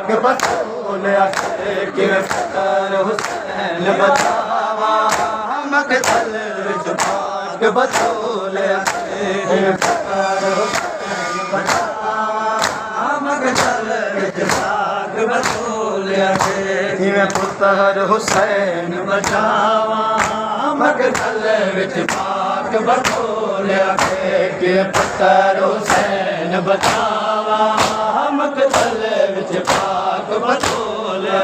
पाक बतौलिया कि पुत्र हुसैन बचावा मकतल विच पाक बतौलिया कि पुत्र हुसैन बचावा मकतल विच पाक बतौलिया कि पुत्र हुसैन बचावा मकतल विच पाक बतौलिया कि पुत्र हुसैन बचावा मकतल विच पाक बतौलिया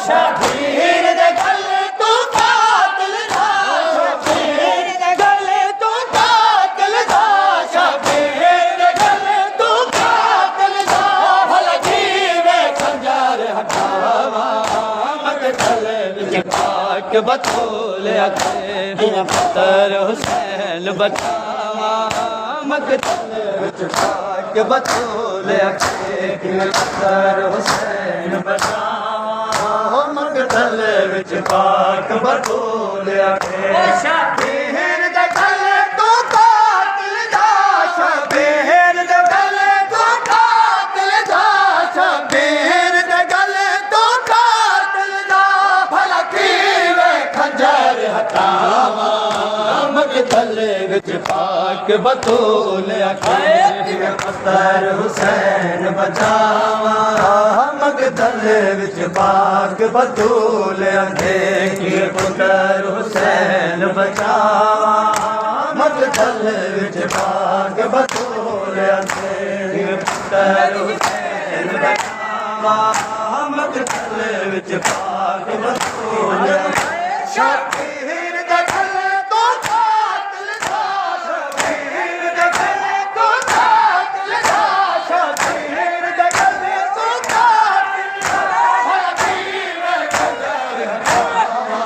शबीर दे गले तू कातिल दा शबीर दे गले तू कातिल दा शबीर दे गले तू कातिल दा भला जीवे खंजर हटावा मकतल विच पाक बतौलिया कि पुत्र हुसैन बचावा मकतल विच पाक बतौलिया कि पुत्र हुसैन बचावा मकतल विच पाक बतौलिया शबीर दे गले तू कातिल दा शबीर दे गले तू कातिल दा शबीर दे गले तू कातिल दा भला कीवे खंजर हटावा मकतल विच पाक बतौलिया कि पुत्र हुसैन बचावा मकतल विच पाक बतौलिया कि पुत्र हुसैन बचावा मकतल विच पाक बतौलिया कि पुत्र हुसैन बचावा मकतल विच पाक बतौलिया शबीर दे गले तू कातिल दा शबीर दे गले तू कातिल दा शबीर दे गले तू कातिल दा भला जीवे खंजर हटावा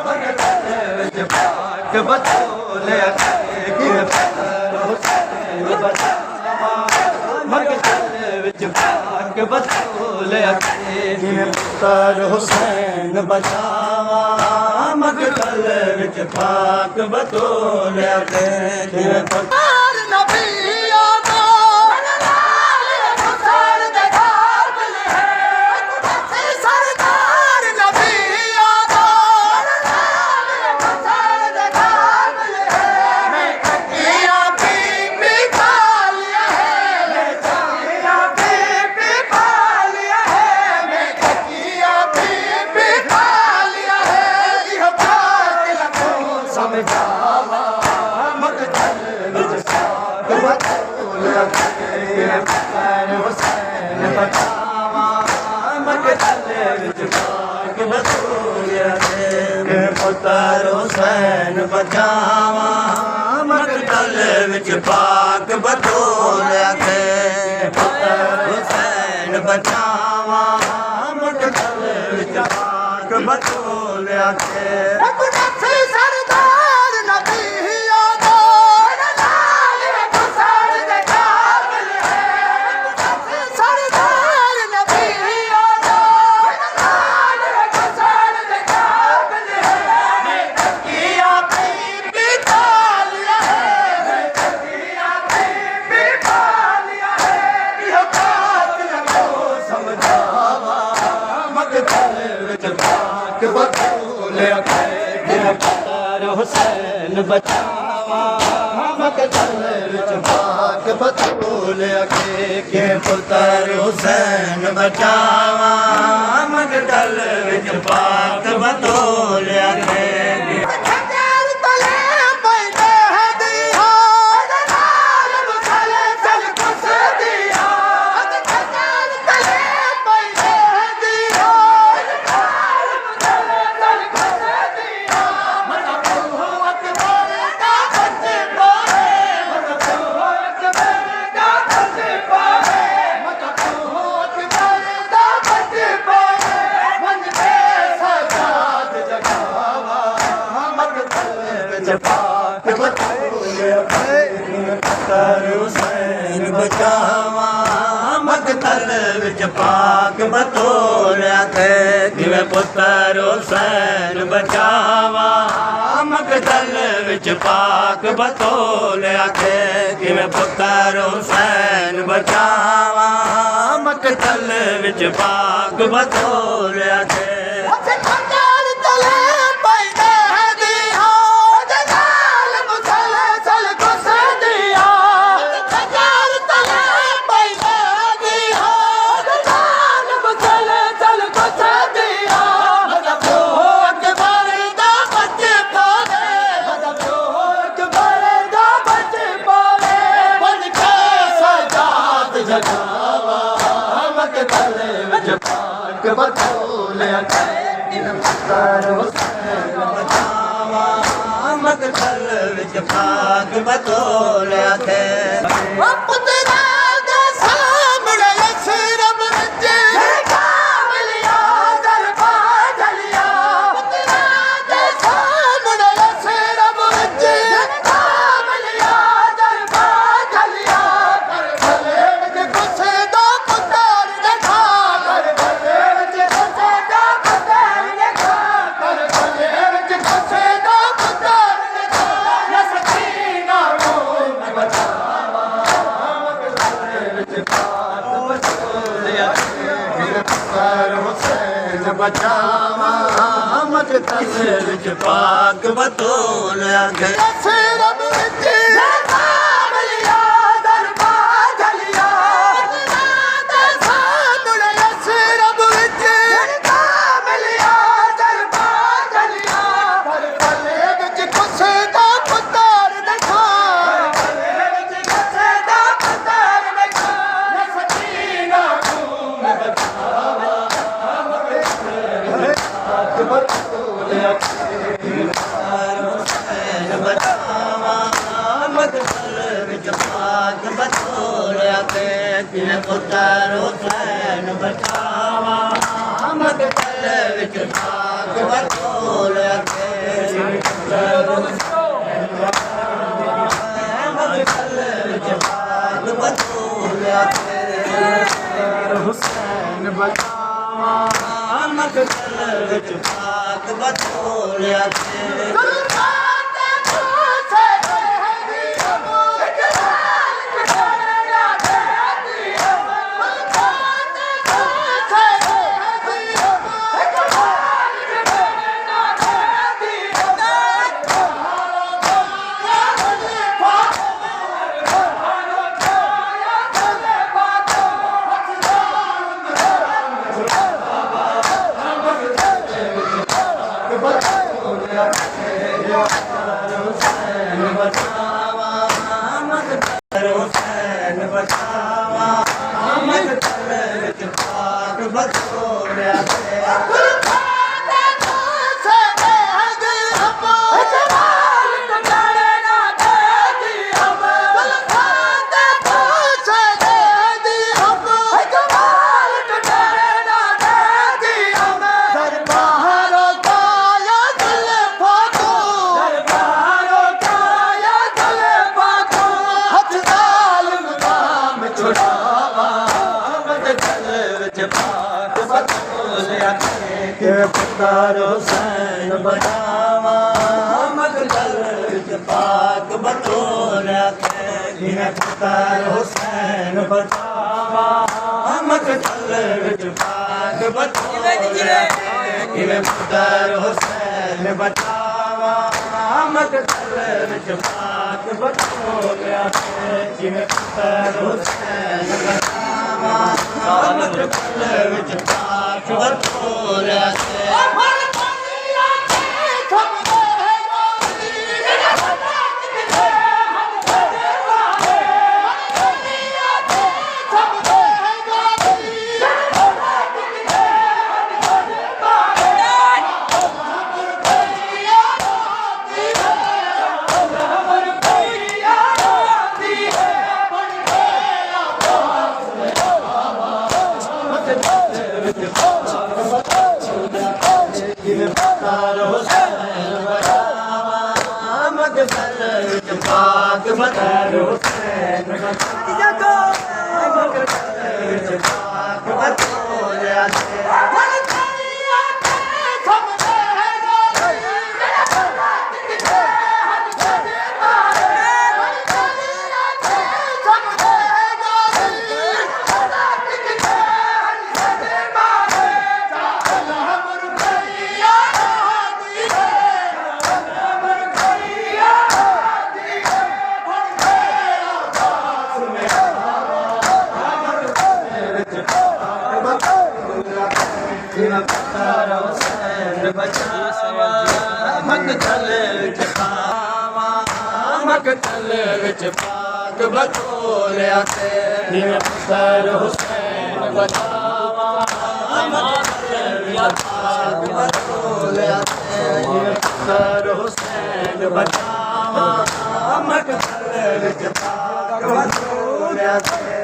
मकतल विच पाक बतौलिया कि पुत्र हुसैन बचावा मकतल विच पाक बतौलिया कि पुत्र हुसैन बचावा मकतल विच पाक बतौलिया कि पुत्र नबी आता सरदार दे घर मिले है सरदार नबी आता सरदार दे घर मिले है मैं तकिया बीबी खा लिया है मैं तकिया बीबी खा लिया है मैं तकिया बीबी खा लिया है यह कातिल को समझावा मकतल विच पाक बतौलिया कि पुत्र हुसैन बचावा मकतल विच पाक बतौलिया कि पुत्र हुसैन बचावा मकतल विच पाक बतौलिया कि पुत्र हुसैन बचावा मकतल विच पाक बतौलिया कि सरदार नबी आता सरदार नबी आता मैं तकिया बीबी खा लिया है मैं तकिया बीबी खा लिया है यह कातिल को समझावा मकतल विच पाक बतौलिया कि पुत्र हुसैन बचावा मकतल विच पाक बतौलिया कि पुत्र हुसैन बचावा मकतल विच पाक बतौलिया पाक बतौलिया पुत्र हुसैन बचावा मकतल विच पाक बतौलिया कि पुत्र हुसैन बचावा मकतल विच पाक बतौलिया कि पुत्र हुसैन बचावा मकतल ਵਿੱਚ ਪਾਕ ਬਤੋਲਿਆ ਤੇ बतौलिया पुत्र हुसैन बचावा मकतल विच पाक बतौलिया थे बचावा मकतल विच पाक बतौलिया थे पुत्र हुसैन बचावा मकतल विच पाक बतौलिया थे मकतल विच पाक बतौलिया थे हुसैन बचावा मकतल विच पाक बतौलिया थे पुत्र हुसैन बचावा मकतल विच पाक बतौलिया थे पुत्र हुसैन बचावा मकतल विच पाक बतौलिया थे पुत्र हुसैन बचावा मकतल विच पाक बतौलिया थे पुत्र हुसैन बचावा मकतल विच पाक बतौलिया थे ਜਿਵੇਂ ਪੁੱਤਰ ਹੁਸੈਨ ਬਚਾਵਾ ਮਕਤਲ ਵਿੱਚ ਪਾਵਾਂ ਮਕਤਲ ਵਿੱਚ ਪਾਕ ਬਤੋਲਿਆ ਤੇ ਜਿਵੇਂ ਪੁੱਤਰ ਹੁਸੈਨ ਬਚਾਵਾ ਮਕਤਲ ਵਿੱਚ ਪਾਕ ਬਤੋਲਿਆ ਤੇ ਜਿਵੇਂ ਪੁੱਤਰ ਹੁਸੈਨ ਬਚਾਵਾ ਮਕਤਲ ਵਿੱਚ ਪਾਕ ਬਤੋਲਿਆ ਤੇ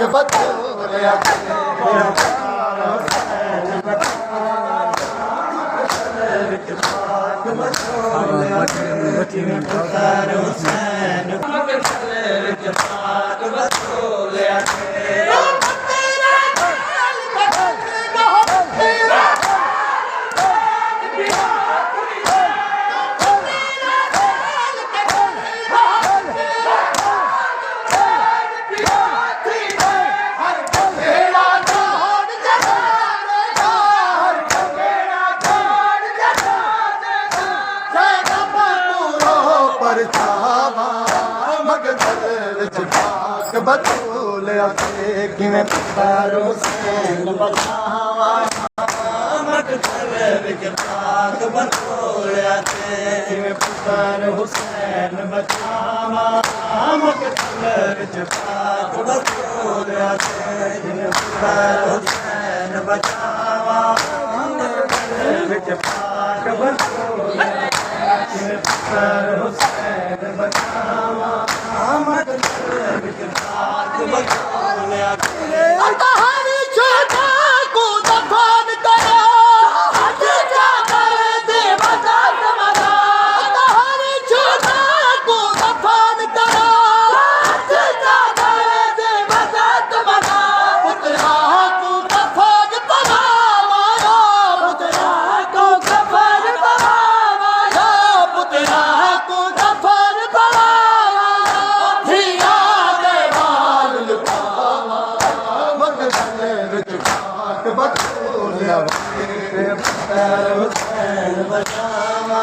ਬਤੋਲਿਆ ਜਿਵੇਂ ਪੁੱਤਰ ਹੁਸੈਨ ਮਕਤਲ ਵਿੱਚ ਪਾਕ ਬਤੋਲਿਆ ਬਤੋਲਿਆ ਤੇ ਕਿਵੇਂ ਪੁੱਤਰ ਹੁਸੈਨ ਬਚਾਵਾ ਮਕਤਲ ਵਿੱਚ ਪਾਕ ਬਤੋਲਿਆ ਤੇ ਕਿਵੇਂ ਪੁੱਤਰ ਹੁਸੈਨ ਬਚਾਵਾ ਮਕਤਲ ਵਿੱਚ ਪਾਕ ਬਤੋਲਿਆ ਤੇ ਕਿਵੇਂ ਪੁੱਤਰ ਹੁਸੈਨ ਬਚਾਵਾ ਮਕਤਲ ਵਿੱਚ ਪਾਕ ਬਤੋਲਿਆ ਕਿਵੇਂ ਪੁੱਤਰ ਹੁਸੈਨ ਬਚਾਵਾ ਮਕਤਲ ਵਿੱਚ ਪਾਕ ਬਤੋਲਿਆ ਕਹਾਣੀ ਛੋਟਾ ਕੋ ਦਫਨ ਕਰਾ ਹੱਥ ਚਾਦਰ ਦੇ ਵਜਾ ਸਮਦਾ ਕਹਾਣੀ ਛੋਟਾ ਕੋ ਦਫਨ ਕਰਾ ਹੱਥ ਚਾਦਰ ਦੇ ਵਜਾ ਸਮਦਾ ਪੁੱਤਰਾ ਕੋ ਦਫਨ ਪਵਾਵਾ ਪੁੱਤਰਾ ਕੋ ਦਫਨ ਪਵਾਵਾ ਪੁੱਤਰਾ ਕੋ ਦਫਨ ਪਵਾਵਾ ਧੀਆ ਦੇ ਵਾਲ ਲੁਕਾਵਾ ਵਿੱਚ ਪਾਕ ਬਤੋਲਿਆ ਤੇ ਪੁੱਤਰ ਹੁਸੈਨ ਬਚਾਵਾ